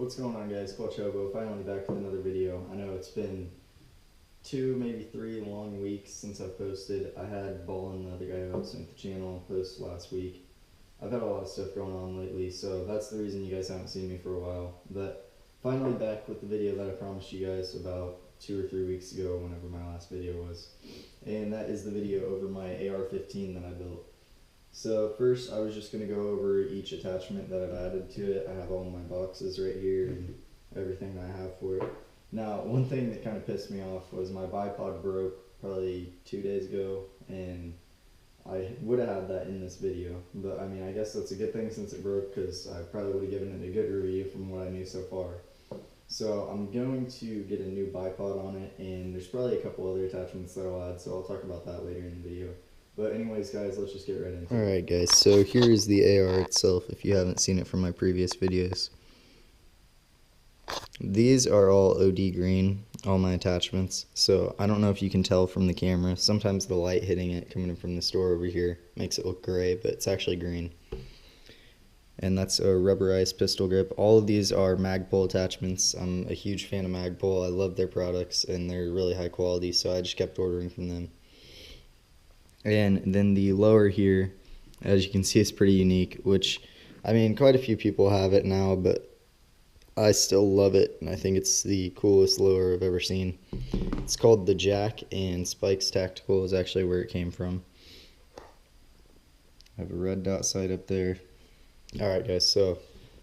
What's going on, guys? Hobo, finally back with another video. I know it's been 2, maybe 3 long weeks since I've posted. I had Ballin, the other guy who helps me with the channel, post last week. I've had a lot of stuff going on lately, so that's the reason you guys haven't seen me for a while. But finally back with the video that I promised you guys about 2 or 3 weeks ago, whenever my last video was. And that is the video over my AR-15 that I built. So first, I was just going to go over each attachment that I've added to it. I have all my boxes right here and everything I have for it. Now, one thing that kind of pissed me off was my bipod broke probably 2 days ago, and I would have had that in this video. But I mean, I guess that's a good thing since it broke, because I probably would have given it a good review from what I knew so far. So I'm going to get a new bipod on it, and there's probably a couple other attachments that I'll add, so I'll talk about that later in the video. But anyways, guys, let's just get right into it. Alright, guys, so here is the AR itself, if you haven't seen it from my previous videos. These are all OD green, all my attachments, so I don't know if you can tell from the camera. Sometimes the light hitting it coming in from the store over here makes it look gray, but it's actually green. And that's a rubberized pistol grip. All of these are Magpul attachments. I'm a huge fan of Magpul. I love their products, and they're really high quality, so I just kept ordering from them. And then the lower here, as you can see, is pretty unique, which, I mean, quite a few people have it now, but I still love it, and I think it's the coolest lower I've ever seen. It's called the Jack, and Spikes Tactical is actually where it came from. I have a red dot sight up there. Alright, guys, so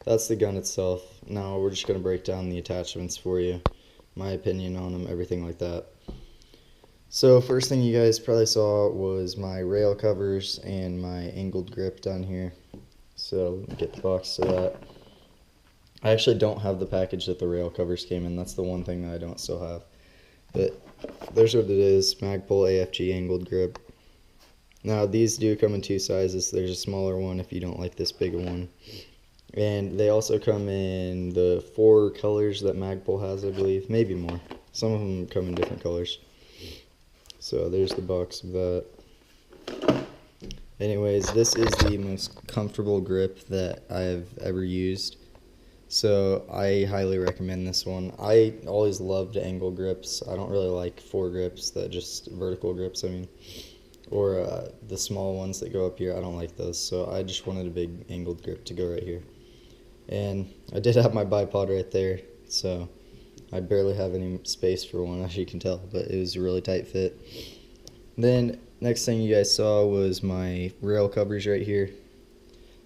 that's the gun itself. Now we're just going to break down the attachments for you, my opinion on them, everything like that. So first thing you guys probably saw was my rail covers and my angled grip down here. So let me get the box to that. I actually don't have the package that the rail covers came in. That's the one thing that I don't still have. But there's what it is, Magpul AFG angled grip. Now these do come in 2 sizes. There's a smaller one if you don't like this big one. And they also come in the 4 colors that Magpul has, I believe. Maybe more. Some of them come in different colors. So there's the box of that. Anyways, this is the most comfortable grip that I've ever used. So I highly recommend this one. I always loved angle grips. I don't really like foregrips, that just vertical grips, I mean. Or the small ones that go up here. I don't like those. So I just wanted a big angled grip to go right here. And I did have my bipod right there. So I barely have any space for one, as you can tell, but it was a really tight fit. Then, next thing you guys saw was my rail covers right here.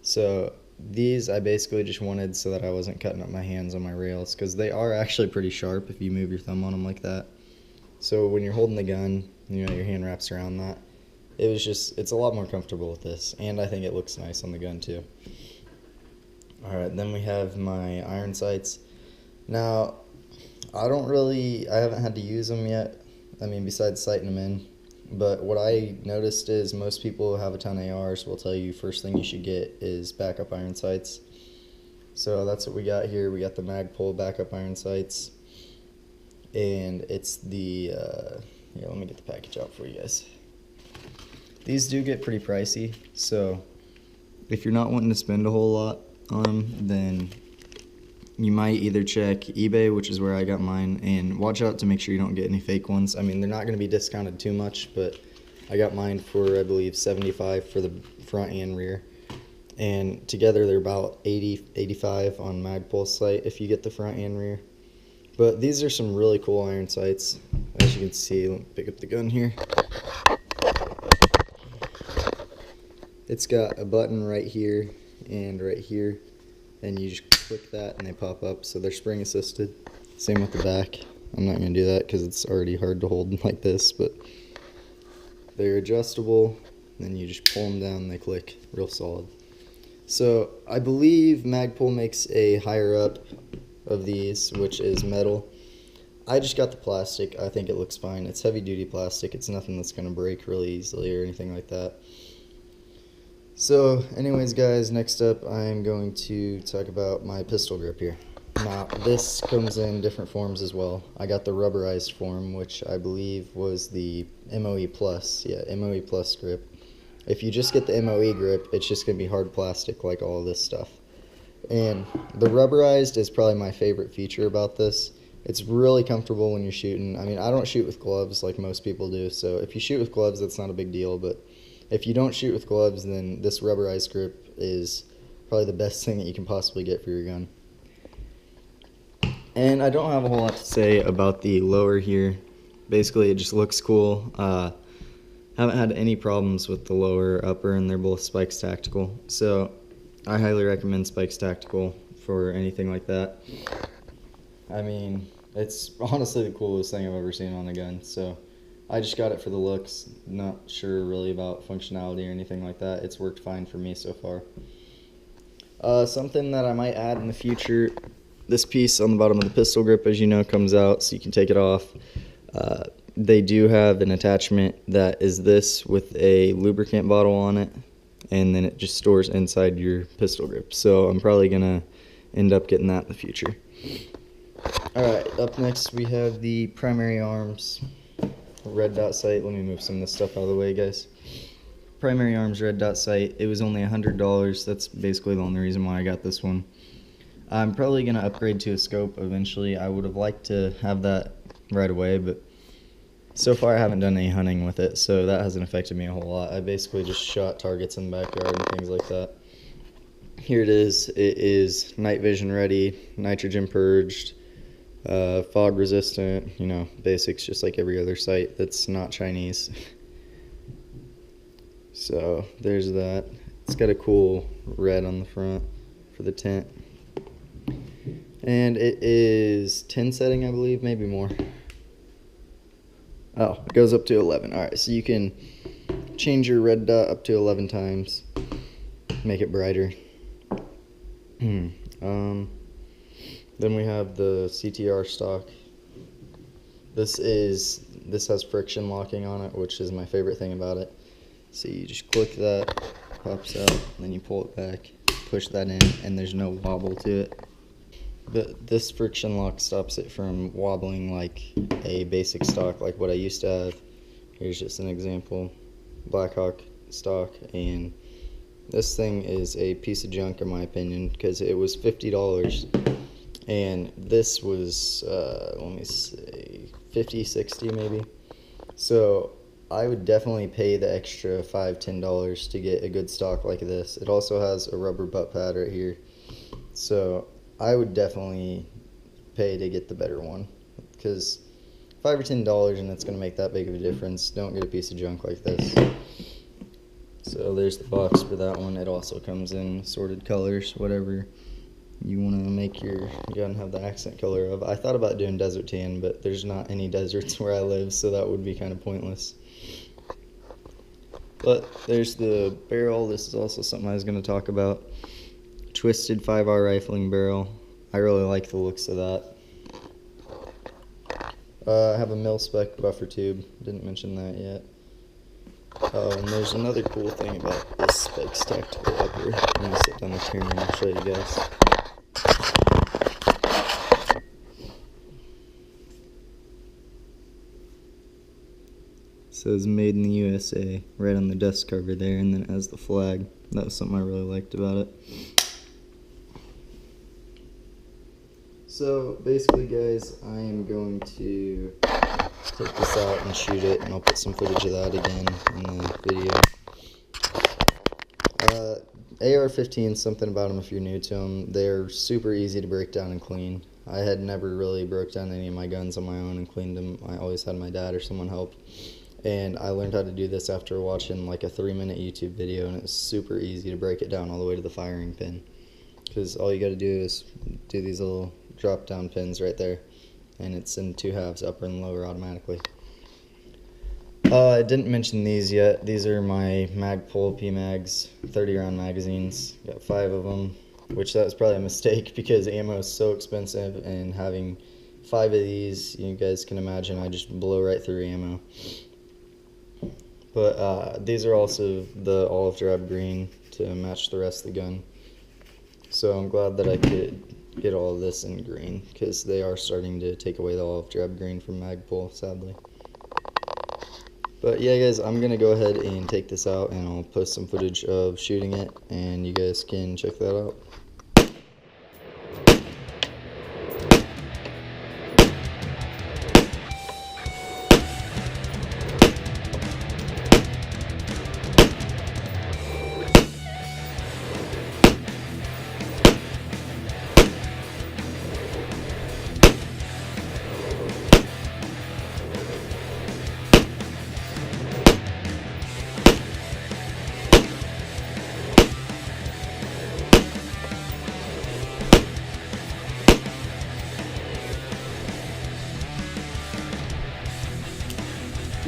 So these I basically just wanted so that I wasn't cutting up my hands on my rails, because they are actually pretty sharp if you move your thumb on them like that. So when you're holding the gun, you know, your hand wraps around that. It's a lot more comfortable with this, and I think it looks nice on the gun too. Alright, then we have my iron sights. Now, I haven't had to use them yet, I mean, besides sighting them in, but what I noticed is most people who have a ton of ARs will tell you first thing you should get is backup iron sights. So that's what we got here. We got the Magpul backup iron sights, and it's the, yeah, let me get the package out for you guys. These do get pretty pricey, so if you're not wanting to spend a whole lot on them, then you might either check eBay, which is where I got mine, and watch out to make sure you don't get any fake ones. I mean, they're not going to be discounted too much, but I got mine for, I believe, $75 for the front and rear. And together they're about $80-$85 on Magpul's site if you get the front and rear. But these are some really cool iron sights. As you can see, let me pick up the gun here. It's got a button right here and right here, and you just click that and they pop up, so they're spring assisted. Same with the back. I'm not going to do that because it's already hard to hold like this, but they're adjustable, then you just pull them down and they click real solid. So I believe Magpul makes a higher up of these, which is metal. I just got the plastic. I think it looks fine. It's heavy duty plastic. It's nothing that's going to break really easily or anything like that. So anyways, guys, next up I'm going to talk about my pistol grip here. Now this comes in different forms as well. I got the rubberized form, which I believe was the MOE Plus. Yeah, MOE Plus grip. If you just get the MOE grip, it's just going to be hard plastic like all of this stuff. And the rubberized is probably my favorite feature about this. It's really comfortable when you're shooting. I mean, I don't shoot with gloves like most people do, so if you shoot with gloves, that's not a big deal, but if you don't shoot with gloves, then this rubberized grip is probably the best thing that you can possibly get for your gun. And I don't have a whole lot to say about the lower here. Basically, it just looks cool. Haven't had any problems with the lower or upper, and they're both Spikes Tactical. So I highly recommend Spikes Tactical for anything like that. I mean, it's honestly the coolest thing I've ever seen on a gun. So I just got it for the looks. Not sure really about functionality or anything like that. It's worked fine for me so far. Something that I might add in the future, this piece on the bottom of the pistol grip, as you know, comes out so you can take it off. They do have an attachment that is this with a lubricant bottle on it, and then it just stores inside your pistol grip. So I'm probably going to end up getting that in the future. Alright, up next we have the primary arms red dot sight. Let me move some of this stuff out of the way, guys. Primary arms red dot sight. It was only $100. That's basically the only reason why I got this one. I'm probably going to upgrade to a scope eventually. I would have liked to have that right away, but so far I haven't done any hunting with it, so that hasn't affected me a whole lot. I basically just shot targets in the backyard and things like that. Here it is. It is night vision ready, nitrogen purged, fog resistant, you know, basics just like every other sight that's not Chinese. So there's that. It's got a cool red on the front for the tint. And it is 10 setting, I believe, maybe more. Oh, it goes up to 11. Alright, so you can change your red dot up to 11 times. Make it brighter. Then we have the CTR stock. This has friction locking on it, which is my favorite thing about it. So you just click that, pops out, and then you pull it back, push that in, and there's no wobble to it. But this friction lock stops it from wobbling like a basic stock like what I used to have. Here's just an example. Blackhawk stock, and this thing is a piece of junk in my opinion because it was $50 and this was let me say $50, $60 maybe. So I would definitely pay the extra $5-10 to get a good stock like this. It also has a rubber butt pad right here, so I would definitely pay to get the better one because $5 or $10 and it's going to make that big of a difference. Don't get a piece of junk like this. So there's the box for that one. It also comes in assorted colors, whatever you want to make your gun have the accent color of. I thought about doing desert tan, but there's not any deserts where I live, so that would be kind of pointless. But there's the barrel. This is also something I was going to talk about. Twisted 5R rifling barrel. I really like the looks of that. I have a mil-spec buffer tube. Didn't mention that yet. Oh, and there's another cool thing about this Spikes Tactical upper. I'm going to sit down the camera and I'll show you guys. It says made in the USA right on the dust cover there, and then it has the flag. That was something I really liked about it. So basically guys, I am going to take this out and shoot it, and I'll put some footage of that again in the video. AR-15, something about them if you're new to them. They're super easy to break down and clean. I had never really broke down any of my guns on my own and cleaned them. I always had my dad or someone help. And I learned how to do this after watching like a 3-minute YouTube video, and it was super easy to break it down all the way to the firing pin. Because all you got to do is do these little drop down pins right there, and it's in 2 halves, upper and lower automatically. I didn't mention these yet. These are my Magpul PMags 30 round magazines. Got 5 of them, which that was probably a mistake because ammo is so expensive, and having 5 of these, you guys can imagine I just blow right through ammo. But these are also the olive drab green to match the rest of the gun. So I'm glad that I could get all of this in green, because they are starting to take away the olive drab green from Magpul, sadly. But yeah guys, I'm going to go ahead and take this out, and I'll post some footage of shooting it, and you guys can check that out.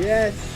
Yes.